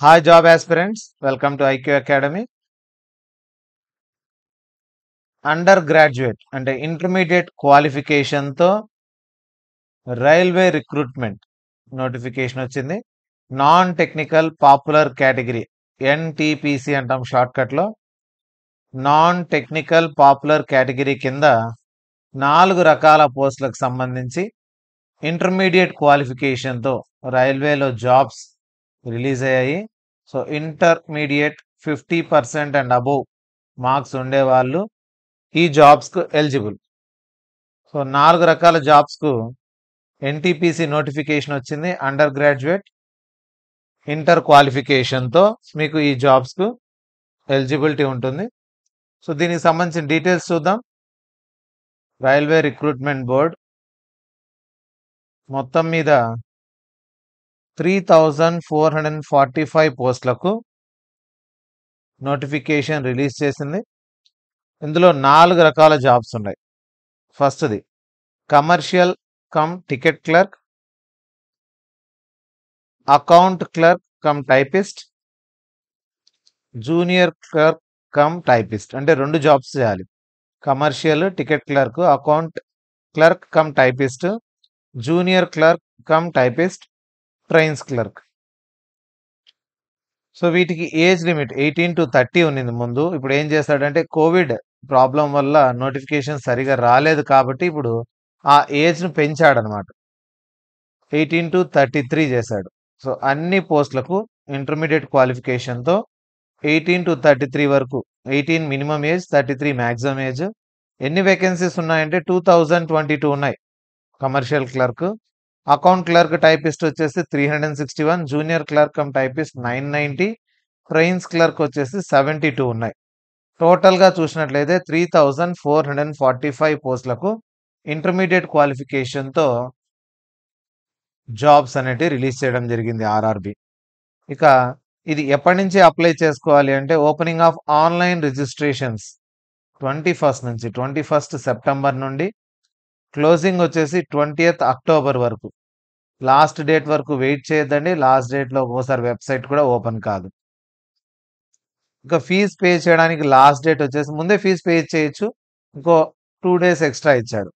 Hi, job aspirants. Welcome to IQ Academy. Under graduate అంటే intermediate క్వాలిఫికేషన్తో railway recruitment notification వచ్చింది. Non technical popular category NTPC అంటాం షార్ట్కట్లో. Non technical popular category కింద 4 రకాల పోస్టులకు సంబంధించి intermediate క్వాలిఫికేషన్తో రైల్వేలో జాబ్స్ రిలీజ్ అయ్యాయి. So intermediate 50% and above marks ఉండేవాళ్ళు ఈ జాబ్స్కు ఎలిజిబుల్. సో 4 రకాల జాబ్స్కు ఎన్టీపీసీ నోటిఫికేషన్ వచ్చింది. అండర్ గ్రాడ్యుయేట్ ఇంటర్ క్వాలిఫికేషన్తో మీకు ఈ జాబ్స్కు ఎలిజిబిలిటీ ఉంటుంది. సో దీనికి సంబంధించిన డీటెయిల్స్ చూద్దాం. రైల్వే రిక్రూట్మెంట్ బోర్డ్ మొత్తం మీద 3445 పోస్టులకు నోటిఫికేషన్ రిలీజ్ చేసింది. ఇందులో 4 రకాల జాబ్స్ ఉన్నాయి. ఫస్ట్ది commercial come ticket clerk, account clerk cum typist, junior clerk cum typist. అంటే 2 జాబ్స్ చేయాలి. Commercial ticket clerk, account clerk cum typist, junior clerk cum typist, trains clerk. So వీటికి ఏజ్ లిమిట్ 18 to 30 ఉన్నింది ముందు. ఇప్పుడు ఏం చేస్తాడంటే కోవిడ్ ప్రాబ్లం వల్ల notification సరిగా రాలేదు కాబట్టి ఇప్పుడు ఆ ఏజ్ను పెంచాడనమాట. 18 to 33 చేశాడు. సో అన్ని పోస్టులకు ఇంటర్మీడియట్ క్వాలిఫికేషన్తో 18 to 33 వరకు, 18 మినిమం ఏజ్, 33 మ్యాక్సిమం ఏజ్. ఎన్ని వేకెన్సీస్ ఉన్నాయంటే 2022 ఉన్నాయి. Commercial clerk, account clerk typist వచ్చేసి 361, junior clerk cum typist 990, trains clerk వచ్చేసి 72 ఉన్నాయి. టోటల్గా చూసినట్లయితే 3445 పోస్టులకు ఇంటర్మీడియట్ క్వాలిఫికేషన్తో జాబ్స్ అనేటివి రిలీజ్ చేయడం జరిగింది ఆర్ఆర్బి. ఇక ఇది ఎప్పటి నుంచి అప్లై చేసుకోవాలి అంటే opening of online registrations 21 September నుండి, క్లోజింగ్ వచ్చేసి 20th అక్టోబర్ వరకు. లాస్ట్ డేట్ వరకు వెయిట్ చేయొద్దండి. లాస్ట్ డేట్లో ఒక్కోసారి వెబ్సైట్ కూడా ఓపెన్ కాదు. ఇంకా ఫీజు పే చేయడానికి లాస్ట్ డేట్ వచ్చేసి ముందే ఫీజు పే చేయొచ్చు, ఇంకో 2 days ఎక్స్ట్రా ఇచ్చాడు.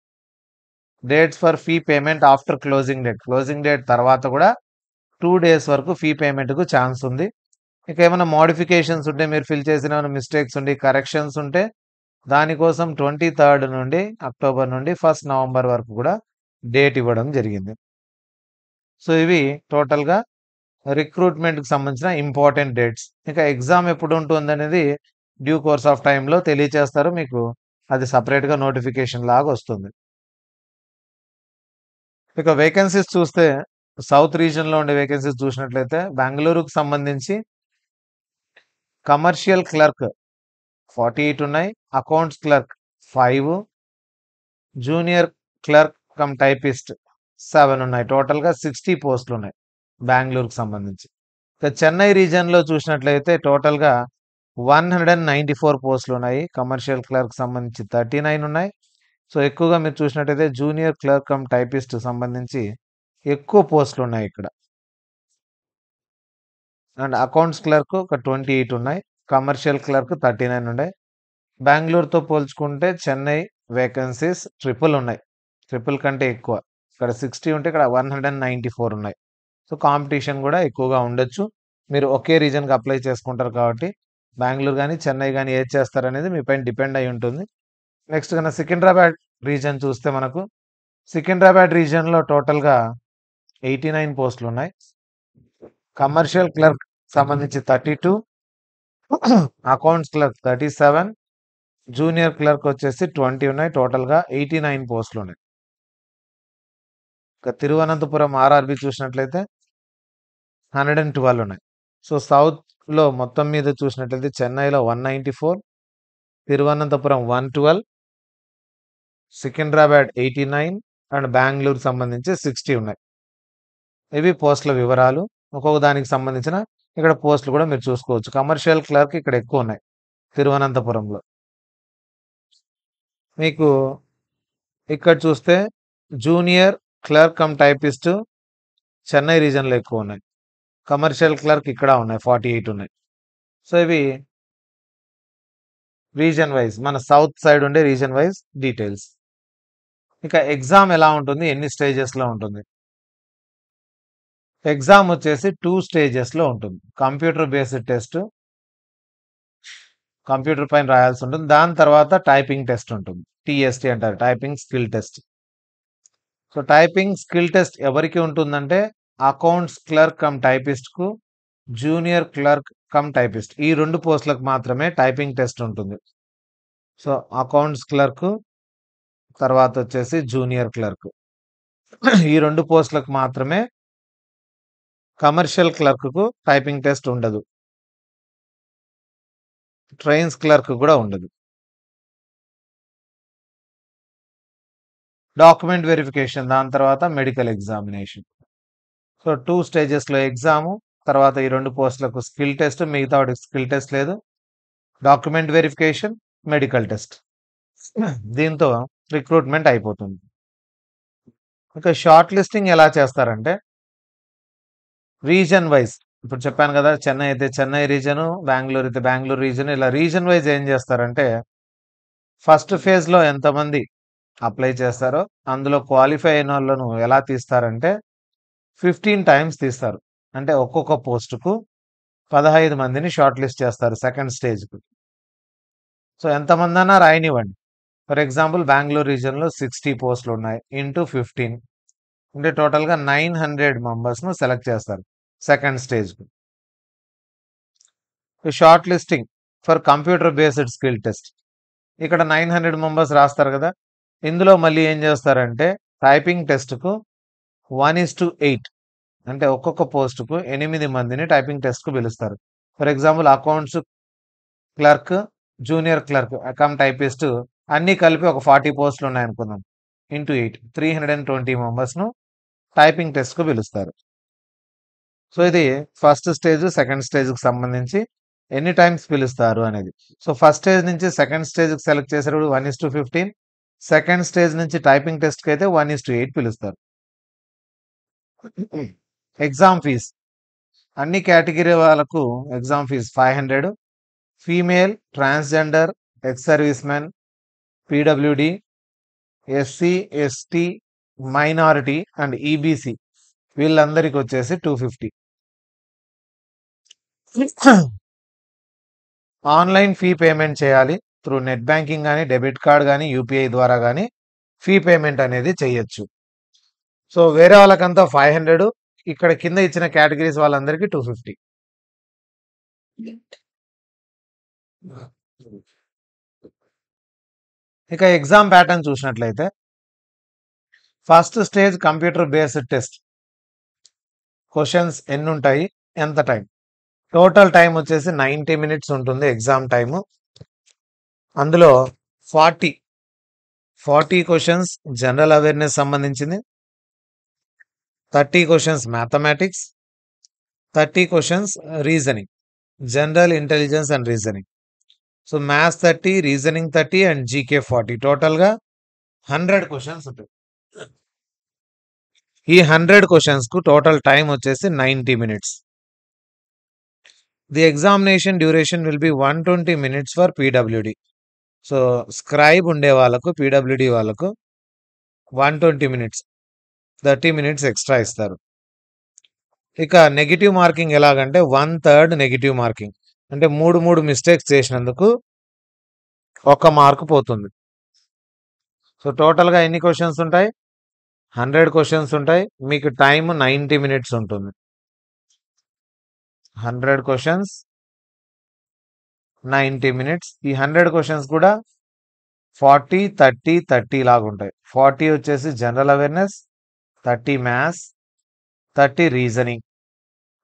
Dates for fee payment after closing date, closing date తర్వాత కూడా 2 days వరకు ఫీ పేమెంట్కు ఛాన్స్ ఉంది. ఇక ఏమైనా మోడిఫికేషన్స్ ఉంటే, మీరు ఫిల్ చేసిన ఏమైనా మిస్టేక్స్ ఉండి కరెక్షన్స్ ఉంటే దానికోసం 23rd నుండి అక్టోబర్ నుండి 1st నవంబర్ వరకు కూడా డేట్ ఇవ్వడం జరిగింది. సో ఇవి టోటల్గా రిక్రూట్మెంట్కి సంబంధించిన ఇంపార్టెంట్ డేట్స్. ఇక ఎగ్జామ్ ఎప్పుడు ఉంటుంది అనేది డ్యూ కోర్స్ ఆఫ్ టైంలో తెలియచేస్తారు మీకు. అది సపరేట్గా నోటిఫికేషన్ లాగా వస్తుంది. ఇక వేకెన్సీస్ చూస్తే సౌత్ రీజన్లో ఉండే వేకెన్సీస్ చూసినట్లయితే బెంగళూరుకు సంబంధించి కమర్షియల్ క్లర్క్ 48 ఉన్నాయి, accounts clerk 5, junior clerk cum typist 7 ఉన్నాయి. టోటల్గా 60 పోస్టులు ఉన్నాయి బెంగళూరుకు సంబంధించి. ఇక చెన్నై రీజియన్లో చూసినట్లయితే టోటల్గా 194 పోస్టులు ఉన్నాయి. కమర్షియల్ క్లర్క్ సంబంధించి 39 ఉన్నాయి. సో ఎక్కువగా మీరు చూసినట్టయితే జూనియర్ క్లర్క్ కమ్ టైపిస్ట్ సంబంధించి ఎక్కువ పోస్టులు ఉన్నాయి ఇక్కడ. అండ్ అకౌంట్స్ క్లర్క్ ఒక 28 ఉన్నాయి, కమర్షియల్ క్లర్క్ 39 ఉన్నాయి. బెంగళూరుతో పోల్చుకుంటే చెన్నై వేకెన్సీస్ ట్రిపుల్ ఉన్నాయి. ట్రిపుల్ కంటే ఎక్కువ. ఇక్కడ 60 ఉంటే ఇక్కడ 194 ఉన్నాయి. సో కాంపిటీషన్ కూడా ఎక్కువగా ఉండొచ్చు. మీరు ఒకే రీజన్కి అప్లై చేసుకుంటారు కాబట్టి బెంగళూరు కానీ చెన్నై కానీ ఏది చేస్తారనేది మీ పైన డిపెండ్ అయి ఉంటుంది. నెక్స్ట్ కన్నా సికింద్రాబాద్ రీజన్ చూస్తే మనకు సికింద్రాబాద్ రీజన్లో టోటల్గా 89 పోస్టులు ఉన్నాయి. కమర్షియల్ క్లర్క్ సంబంధించి 32, అకౌంట్స్ క్లర్క్ 37, జూనియర్ క్లర్క్ వచ్చేసి 20 ఉన్నాయి. టోటల్గా 89 పోస్టులు ఉన్నాయి. ఇక తిరువనంతపురం ఆర్ఆర్బి చూసినట్లయితే 112 ఉన్నాయి. సో సౌత్లో మొత్తం మీద చూసినట్లయితే చెన్నైలో 194, తిరువనంతపురం 112, సికింద్రాబాద్ 89 అండ్ బెంగళూరు సంబంధించి 60 ఉన్నాయి. ఇవి పోస్టుల వివరాలు. ఒక్కొక్క దానికి సంబంధించిన ఇక్కడ పోస్టులు కూడా మీరు చూసుకోవచ్చు. కమర్షియల్ క్లర్క్ ఇక్కడ ఎక్కువ ఉన్నాయి తిరువనంతపురంలో. మీకు ఇక్కడ చూస్తే junior clerk cum typist Chennai రీజన్లో ఎక్కువ ఉన్నాయి. కమర్షియల్ క్లర్క్ ఇక్కడ ఉన్నాయి 48 ఉన్నాయి. సో ఇవి రీజన్ వైజ్ మన సౌత్ సైడ్ ఉండే రీజన్ వైజ్ డీటెయిల్స్. ఇక ఎగ్జామ్ ఎలా ఉంటుంది, ఎన్ని స్టేజెస్లో ఉంటుంది? ఎగ్జామ్ వచ్చేసి 2 స్టేజెస్లో ఉంటుంది. కంప్యూటర్ బేస్డ్ టెస్ట్, కంప్యూటర్ పైన రాయాల్సి ఉంటుంది. దాని తర్వాత టైపింగ్ టెస్ట్ ఉంటుంది. టీఎస్టీ అంటారు, typing skill test. So typing skill test ఎవరికి ఉంటుందంటే అకౌంట్స్ క్లర్క్ కమ్ టైపిస్ట్కు, జూనియర్ క్లర్క్ కమ్ టైపిస్ట్, ఈ 2 పోస్టులకు మాత్రమే టైపింగ్ టెస్ట్ ఉంటుంది. సో అకౌంట్స్ క్లర్క్ తర్వాత వచ్చేసి జూనియర్ క్లర్క్, ఈ 2 పోస్టులకు మాత్రమే. కమర్షియల్ క్లర్క్కు టైపింగ్ టెస్ట్ ఉండదు, ట్రైన్స్ క్లర్క్ కూడా ఉండదు. డాక్యుమెంట్ వెరిఫికేషన్, దాని తర్వాత మెడికల్ ఎగ్జామినేషన్. సో 2 స్టేజెస్లో ఎగ్జాము, తర్వాత ఈ 2 పోస్టులకు స్కిల్ టెస్ట్, మిగతా వాటికి స్కిల్ టెస్ట్ లేదు. డాక్యుమెంట్ వెరిఫికేషన్, మెడికల్ టెస్ట్, దీంతో రిక్రూట్మెంట్ అయిపోతుంది. ఇక షార్ట్ లిస్టింగ్ ఎలా చేస్తారంటే రీజన్ వైజ్, ఇప్పుడు చెప్పాను కదా, చెన్నై అయితే చెన్నై రీజను, బెంగళూరు అయితే బెంగళూరు రీజన్, ఇలా రీజన్ వైజ్ ఏం చేస్తారంటే ఫస్ట్ ఫేజ్లో ఎంతమంది అప్లై చేస్తారో అందులో క్వాలిఫై అయిన వాళ్ళను ఎలా తీస్తారంటే 15 టైమ్స్ తీస్తారు. అంటే ఒక్కొక్క పోస్టుకు 15 మందిని షార్ట్ లిస్ట్ చేస్తారు సెకండ్ స్టేజ్కు. సో ఎంతమంది అన్నా రాయనివ్వండి. ఫర్ ఎగ్జాంపుల్ బెంగళూరు రీజన్లో 60 పోస్టులు ఉన్నాయి, ఇంటూ 15 అంటే టోటల్గా 900 మెంబర్స్ను సెలెక్ట్ చేస్తారు సెకండ్ స్టేజ్కు. Short listing for computer based skill test, ఇక్కడ 900 మెంబర్స్ రాస్తారు కదా, ఇందులో మళ్ళీ ఏం చేస్తారంటే టైపింగ్ టెస్ట్కు 1:8, అంటే ఒక్కొక్క పోస్టుకు 8 మందిని టైపింగ్ టెస్ట్కు పిలుస్తారు. For example accounts clerk, junior clerk, cum typist అన్నీ కలిపి ఒక 40 పోస్టులు ఉన్నాయనుకుందాం, ఇంటూ 8 320 మెంబర్స్ను టైపింగ్ టెస్ట్కు పిలుస్తారు. సో ఇది ఫస్ట్ స్టేజ్ సెకండ్ స్టేజ్కి సంబంధించి ఎన్ని టైమ్స్ పిలుస్తారు అనేది. సో ఫస్ట్ స్టేజ్ నుంచి సెకండ్ స్టేజ్కి సెలెక్ట్ చేసేటప్పుడు 1:15, సెకండ్ స్టేజ్ నుంచి టైపింగ్ టెస్ట్కి అయితే 1:8 పిలుస్తారు. ఎగ్జామ్ ఫీజ్ అన్ని కేటగిరీ వాళ్ళకు exam fees 500. Female, transgender, ex service men, PWD, SC, ST, minority and EBC వీళ్ళందరికీ వచ్చేసి 250. ఆన్లైన్ ఫీ పేమెంట్ చేయాలి, త్రూ నెట్ బ్యాంకింగ్ కానీ, డెబిట్ కార్డ్ కానీ, యూపీఐ ద్వారా కానీ ఫీ పేమెంట్ అనేది చేయొచ్చు. సో వేరే వాళ్ళకంతా 500, ఇక్కడ కింద ఇచ్చిన కేటగిరీస్ వాళ్ళందరికీ 250. ఇక ఎగ్జామ్ ప్యాటర్న్ చూసినట్లయితే first stage computer based test, questions ఎన్ని ఉంటాయి, ఎంత టైం, టోటల్ టైం వచ్చేసి 90 మినిట్స్ ఉంటుంది ఎగ్జామ్ టైము. అందులో 40 క్వశ్చన్స్ జనరల్ అవేర్నెస్ సంబంధించింది, 30 questions mathematics, 30 questions reasoning, general intelligence and reasoning. So maths 30, reasoning 30 and GK 40, టోటల్గా 100 క్వశ్చన్స్ ఉంటాయి. ఈ 100 క్వశ్చన్స్కు టోటల్ టైం వచ్చేసి 90 minutes. The examination duration will be 120 minutes for PWD. So scribe ఉండే వాళ్ళకు, PWD వాళ్ళకు 120 minutes, 30 minutes extra ఇస్తారు. ఇక negative marking ఎలాగంటే 1/3 నెగిటివ్ మార్కింగ్, అంటే 3 మిస్టేక్స్ చేసినందుకు 1 మార్కు పోతుంది. సో టోటల్గా ఎన్ని క్వశ్చన్స్ ఉంటాయి, 100 క్వశ్చన్స్ ఉంటాయి. మీకు టైం 90 మినిట్స్ ఉంటుంది. 100 క్వశ్చన్స్ 90 మినిట్స్. ఈ 100 క్వశ్చన్స్ కూడా 40, 30, 30 లాగా ఉంటాయి. 40 వచ్చేసి general awareness, 30 maths, 30 reasoning,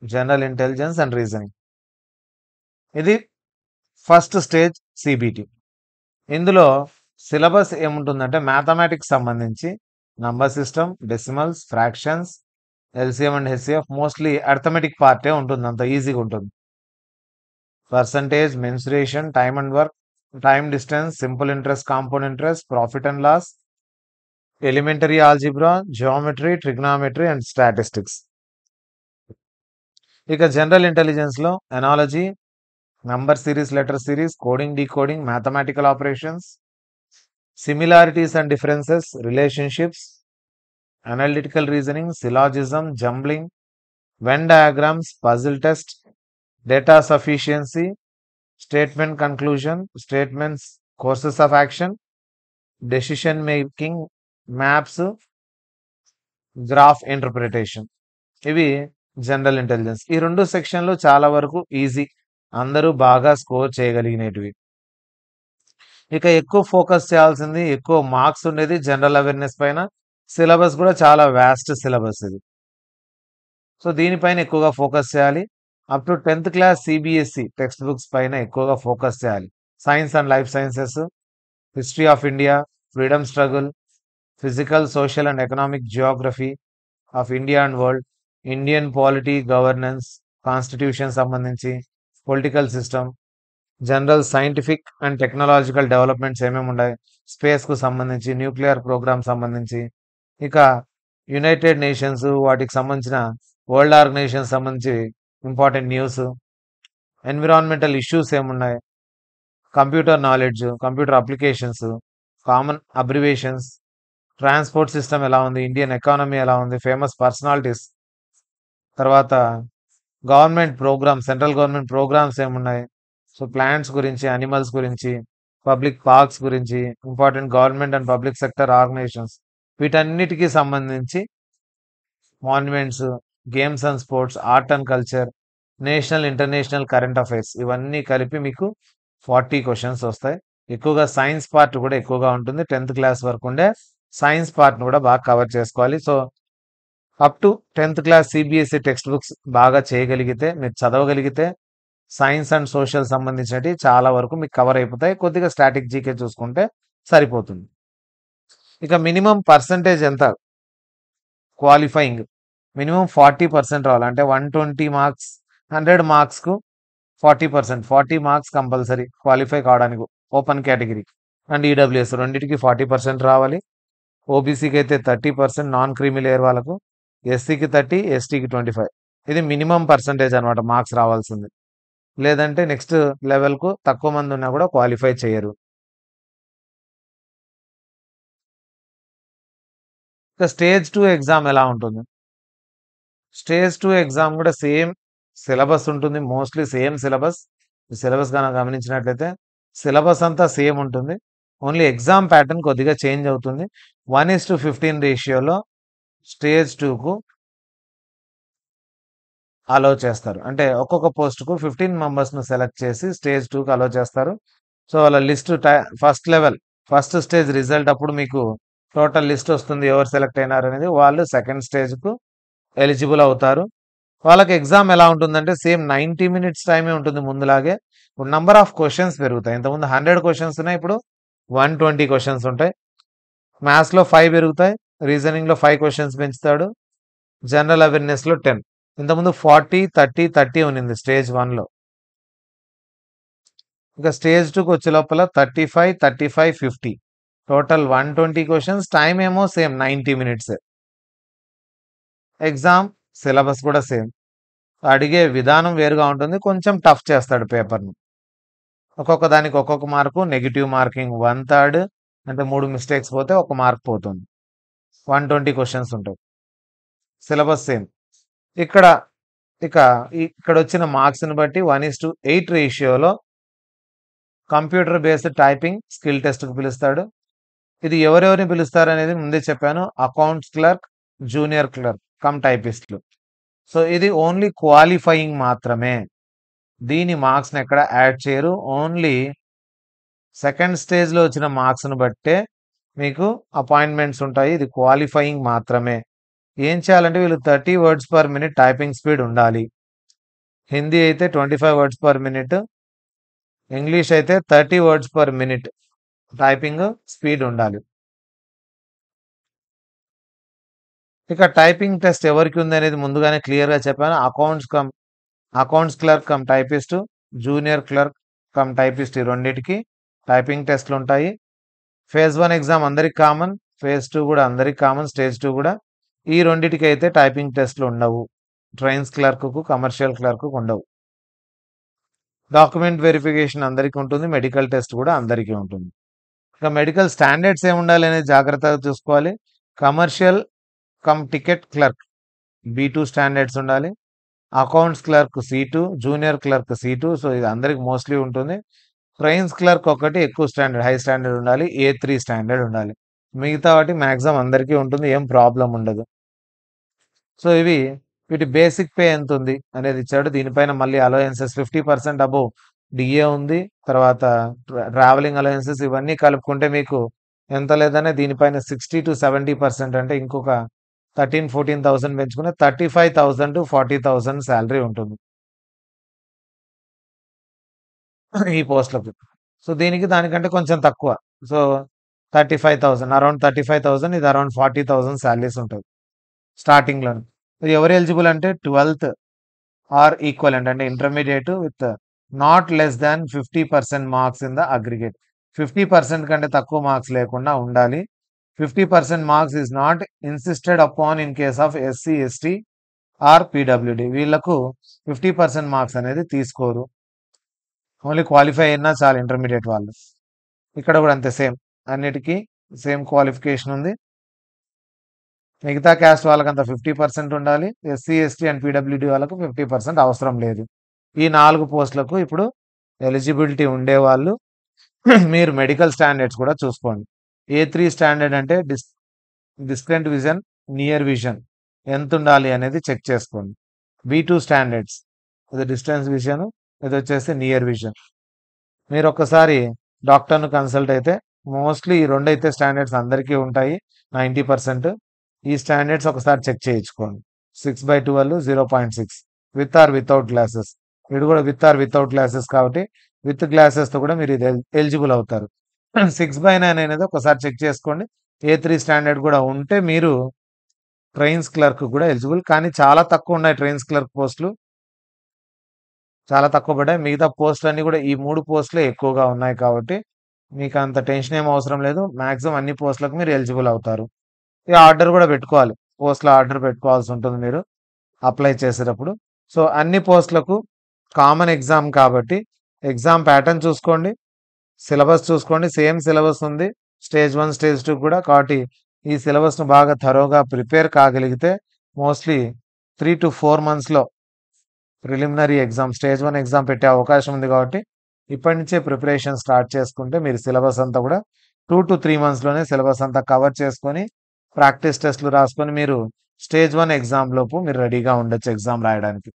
general intelligence and reasoning. ఇది ఫస్ట్ స్టేజ్ సిబిటి. ఇందులో సిలబస్ ఏముంటుందంటే మ్యాథమెటిక్స్ సంబంధించి number system, decimals, fractions, LCM and HCF, mostly arithmetic పార్టే ఉంటుంది, అంత ఈజీగా ఉంటుంది. Percentage, mensuration, time and work, time distance, simple interest, compound interest, profit and loss, elementary algebra, geometry, trigonometry and statistics. ఇక general ఇంటెలిజెన్స్లో analogy, number series, letter series, coding, decoding, mathematical operations, similarities and differences, relationships, analytical reasoning, syllogism, jumbling, Venn diagrams, puzzle test, data sufficiency, statement conclusion, statements, courses of action, decision making, maps, graph interpretation. ఇవి general intelligence. ఈ 2 సెక్షన్‌లు చాలా వరకు easy. అందరూ బాగా score చేయగలిగినేటివి. ఇక ఎక్కువ focus చేయాల్సింది, ఎక్కువ మార్క్స్ ఉండేది జనరల్ అవేర్‌నెస్ పైన. సిలబస్ కూడా చాలా వాస్ట్ సిలబస్ ఇది. సో, దీనిపైన ఎక్కువగా ఫోకస్ చేయాలి. Up to 10th class CBSE text books పైన ఎక్కువగా ఫోకస్ చేయాలి. Science and life sciences, history of India, freedom struggle, physical, social and economic geography of India and world, Indian polity, governance, constitution సంబంధించి, political system, general scientific and technological developments ఏమేమి ఉన్నాయి, స్పేస్కు సంబంధించి, nuclear programme సంబంధించి, ఇక United Nations వాటికి సంబంధించిన world organisation సంబంధించి important news, environmental issues ఏమున్నాయి, computer knowledge, computer applications, common abbreviations, transport system ఎలా ఉంది, ఇండియన్ ఎకానమీ ఎలా ఉంది, ఫేమస్ పర్సనాలిటీస్, తర్వాత government programmes, central government programmes ఏమున్నాయి, సో ప్లాంట్స్ గురించి, అనిమల్స్ గురించి, పబ్లిక్ పార్క్స్ గురించి, important government and public sector organisations, వీటన్నిటికీ సంబంధించి monuments, games and sports, art and culture, national international current affairs, ఇవన్నీ కలిపి మీకు 40 క్వశ్చన్స్ వస్తాయి. ఎక్కువగా సైన్స్ పార్ట్ కూడా ఎక్కువగా ఉంటుంది. 10th క్లాస్ వరకు ఉండే సైన్స్ పార్ట్ను కూడా బాగా కవర్ చేసుకోవాలి. So up to 10th class CBSE text books బాగా చేయగలిగితే, మీరు చదవగలిగితే సైన్స్ అండ్ సోషల్ సంబంధించినవి చాలా వరకు మీకు కవర్ అయిపోతాయి. కొద్దిగా స్టాటిక్ జీకే చూసుకుంటే సరిపోతుంది. ఇక మినిమం పర్సంటేజ్ ఎంత క్వాలిఫైయింగ్, మినిమం 40% రావాలి. అంటే 120 మార్క్స్, 100 మార్క్స్కు 40%, 40 మార్క్స్ కంపల్సరీ క్వాలిఫై కావడానికి ఓపెన్ కేటగిరీ అండ్ ఈడబ్ల్యూఎస్ రెండింటికి 40% రావాలి. ఓబీసీకి అయితే 30%, నాన్ క్రీమీ లేయర్ వాళ్ళకు, ఎస్సీకి 30, ఎస్టీకి 25. ఇది మినిమం పర్సంటేజ్ అనమాట మార్క్స్ రావాల్సింది. లేదంటే నెక్స్ట్ లెవెల్కు తక్కువ మంది ఉన్నా కూడా క్వాలిఫై చేయరు. ఇక స్టేజ్ 2 ఎగ్జామ్ ఎలా ఉంటుంది? స్టేజ్ 2 ఎగ్జామ్ కూడా సేమ్ సిలబస్ ఉంటుంది. Mostly same syllabus. సిలబస్ కనుక గమనించినట్లయితే సిలబస్ అంతా సేమ్ ఉంటుంది. ఓన్లీ ఎగ్జామ్ ప్యాటర్న్ కొద్దిగా చేంజ్ అవుతుంది. 1:15 రేషియోలో స్టేజ్ 2కు అలో చేస్తారు. అంటే ఒక్కొక్క పోస్ట్‌కు 15 మెంబర్స్‌ను సెలెక్ట్ చేసి స్టేజ్ 2కి అలో చేస్తారు. సో, వాళ్ళ list first level, first stage result అప్పుడు మీకు టోటల్ లిస్ట్ వస్తుంది. ఎవరు సెలెక్ట్ అయినారనేది. వాళ్ళు సెకండ్ స్టేజ్‌కు ఎలిజిబుల్ అవుతారు. వాళ్ళకి ఎగ్జామ్ ఎలా ఉంటుందంటే సేమ్ 90 మినిట్స్ టైమే ఉంటుంది ముందులాగే. ఇప్పుడు నంబర్ ఆఫ్ క్వెషన్స్ పెరుగుతాయి. ఇంతకుముందు 100 క్వెషన్స్ ఉన్నాయి. ఇప్పుడు 120 క్వెషన్స్ ఉంటాయి. మ్యాథ్స్‌లో 5 పెరుగుతాయి. రీజనింగ్‌లో 5 క్వెషన్స్ పెంచుతాడు. జనరల్ అవేర్‌నెస్‌లో 10. ఇంతకుముందు 40, 30, 30 ఉన్నింది స్టేజ్ 1లో. ఇక స్టేజ్ 2కి వచ్చే లోపల 35, 35, 50. Total 120 questions. టైం ఏమో సేమ్ 90 మినిట్సే. ఎగ్జామ్ సిలబస్ కూడా సేమ్. అడిగే విధానం వేరుగా ఉంటుంది. కొంచెం టఫ్ చేస్తాడు పేపర్‌ని. ఒక్కొక్క దానికి ఒక్కొక్క మార్కు, నెగెటివ్ మార్కింగ్ 1/3, అంటే 3 మిస్టేక్స్ పోతే 1 మార్క్ పోతుంది. 120 క్వెషన్స్ ఉంటాయి. Syllabus same. ఇక్కడొచ్చిన మార్క్స్‌ని బట్టి 1:8 రేషియోలో కంప్యూటర్ బేస్డ్ టైపింగ్ స్కిల్ టెస్ట్‌కి పిలుస్తాడు. ఇది ఎవరెవరిని పిలుస్తారనేది ముందే చెప్పాను. Accounts clerk, junior clerk cum టైపిస్టులు. సో, ఇది ఓన్లీ క్వాలిఫైయింగ్ మాత్రమే. దీని మార్క్స్‌ని ఎక్కడ యాడ్ చేయరు. ఓన్లీ సెకండ్ స్టేజ్‌లో వచ్చిన మార్క్స్‌ని బట్టే మీకు అపాయింట్మెంట్స్ ఉంటాయి. ఇది క్వాలిఫైయింగ్ మాత్రమే. ఏం చేయాలంటే వీళ్ళు 30 words per minute typing speed ఉండాలి. హిందీ అయితే 25 వర్డ్స్ పర్ మినిట్, ఇంగ్లీష్ అయితే 30 words per minute typing speed ఉండాలి. ఇక టైపింగ్ టెస్ట్ ఎవరికి ఉంది అనేది ముందుగానే క్లియర్‌గా చెప్పాను. Accounts clerk cum typist, junior clerk cum typist, ఈ రెండిటికి టైపింగ్ టెస్ట్‌లు ఉంటాయి. ఫేజ్ 1 ఎగ్జామ్ అందరికి కామన్. ఫేజ్ 2 కూడా అందరికి కామన్. స్టేజ్ 2 కూడా. ఈ రెండిటికి అయితే టైపింగ్ టెస్ట్‌లు ఉండవు. ట్రైన్స్ క్లర్క్కు, కమర్షియల్ క్లర్క్కు ఉండవు. డాక్యుమెంట్ వెరిఫికేషన్ అందరికీ ఉంటుంది. మెడికల్ టెస్ట్ కూడా అందరికీ ఉంటుంది. ఇక మెడికల్ స్టాండర్డ్స్ ఏముండాలి అనేది జాగ్రత్తగా చూసుకోవాలి. Commercial ticket clerk B2 standards ఉండాలి. Accounts clerk C2, junior clerk C2. So ఇది అందరికి మోస్ట్లీ ఉంటుంది. ట్రైన్స్ క్లర్క్ ఒకటి ఎక్కువ స్టాండర్డ్, హై స్టాండర్డ్ ఉండాలి. A3 స్టాండర్డ్ ఉండాలి. మిగతా వాటి మ్యాక్సిమం అందరికీ ఉంటుంది. ఏం ప్రాబ్లం ఉండదు. సో వీటి బేసిక్ పే ఎంత ఉంది అనేది ఇచ్చాడు. దీనిపైన మళ్ళీ అలవెన్సెస్ 50% అబోవ్ డిఏ ఉంది. తర్వాత ట్రావెలింగ్ అలవెన్సెస్ ఇవన్నీ కలుపుకుంటే మీకు ఎంత లేదనే దీనిపైన 60-70% అంటే ఇంకొక 13,000-14,000 పెంచుకుని 35,000-40,000 శాలరీ ఉంటుంది ఈ పోస్టులకు. సో దీనికి దానికంటే కొంచెం తక్కువ. సో 35,000, అరౌండ్ 35,000, ఇది అరౌండ్ 40,000 శాలరీస్ ఉంటుంది స్టార్టింగ్లోనే. ఎవరు ఎలిజిబుల్ అంటే 12th ఆర్ ఈక్వలెంట్ అంటే intermediate with not less than 50% marks in the aggregate. 50% కంటే తక్కువ మార్క్స్ లేకుండా ఉండాలి. 50% marks is not insisted upon in case of SC, ST or PWD. వీళ్లకు 50% మార్క్స్ అనేది తీసుకోరు. ఓన్లీ క్వాలిఫై అయినా చాలు ఇంటర్మీడియట్ వాళ్ళు. ఇక్కడ కూడా అంతే, సేమ్, అన్నిటికీ సేమ్ క్వాలిఫికేషన్ ఉంది. మిగతా క్యాస్ట్ వాళ్ళకంతా 50% ఉండాలి. SC, ST అండ్ PWD వాళ్ళకు 50% అవసరం లేదు. ఈ 4 పోస్టులకు ఇప్పుడు ఎలిజిబిలిటీ ఉండేవాళ్ళు మీరు మెడికల్ స్టాండర్డ్స్ కూడా చూసుకోండి. A3 స్టాండర్డ్ అంటే డిస్టెంట్ విజన్, నియర్ విజన్ ఎంత ఉండాలి అనేది చెక్ చేసుకోండి. B2 స్టాండర్డ్స్, ఇది డిస్టెన్స్ విజన్, ఇది వచ్చేసి నియర్ విజన్. మీరు ఒక్కసారి డాక్టర్ను కన్సల్ట్ అయితే మోస్ట్లీ ఈ 2 అయితే స్టాండర్డ్స్ అందరికీ ఉంటాయి 90%. ఈ స్టాండర్డ్స్ ఒకసారి చెక్ చేయించుకోండి. 6/12, 0.6 విత్ ఆర్ వితౌట్ గ్లాసెస్. వీడు కూడా విత్ ఆర్ వితౌట్ గ్లాసెస్ కాబట్టి విత్ గ్లాసెస్తో కూడా మీరు ఇది ఎలిజిబుల్ అవుతారు. 6/9 అనేది ఒకసారి చెక్ చేసుకోండి. A3 స్టాండర్డ్ కూడా ఉంటే మీరు ట్రైన్స్ క్లర్క్ కూడా ఎలిజిబుల్. కానీ చాలా తక్కువ ఉన్నాయి ట్రైన్స్ క్లర్క్ పోస్టులు, చాలా తక్కువ పడ్డాయి. మిగతా పోస్టులన్నీ కూడా ఈ 3 పోస్టులే ఎక్కువగా ఉన్నాయి కాబట్టి మీకు అంత టెన్షన్ ఏం అవసరం లేదు. మ్యాక్సిమం అన్ని పోస్టులకు మీరు ఎలిజిబుల్ అవుతారు. ఈ ఆర్డర్ కూడా పెట్టుకోవాలి, పోస్టుల ఆర్డర్ పెట్టుకోవాల్సి ఉంటుంది మీరు అప్లై చేసేటప్పుడు. సో అన్ని పోస్టులకు కామన్ ఎగ్జామ్ కాబట్టి ఎగ్జామ్ ప్యాటర్న్ చూసుకోండి, సిలబస్ చూసుకోండి. సేమ్ సిలబస్ ఉంది స్టేజ్ 1, స్టేజ్ 2 కూడా. కాబట్టి ఈ సిలబస్ను బాగా థరోగా ప్రిపేర్ కాగలిగితే మోస్ట్లీ 3 to 4 monthsలో ప్రిలిమినరీ ఎగ్జామ్, స్టేజ్ 1 ఎగ్జామ్ పెట్టే అవకాశం ఉంది. కాబట్టి ఇప్పటి నుంచే ప్రిపరేషన్ స్టార్ట్ చేసుకుంటే మీరు సిలబస్ అంతా కూడా 2 to 3 monthsలోనే సిలబస్ అంతా కవర్ చేసుకొని ప్రాక్టీస్ టెస్ట్లు రాసుకొని మీరు స్టేజ్ 1 ఎగ్జామ్ లోపు మీరు రెడీగా ఉండొచ్చు ఎగ్జామ్ రాయడానికి.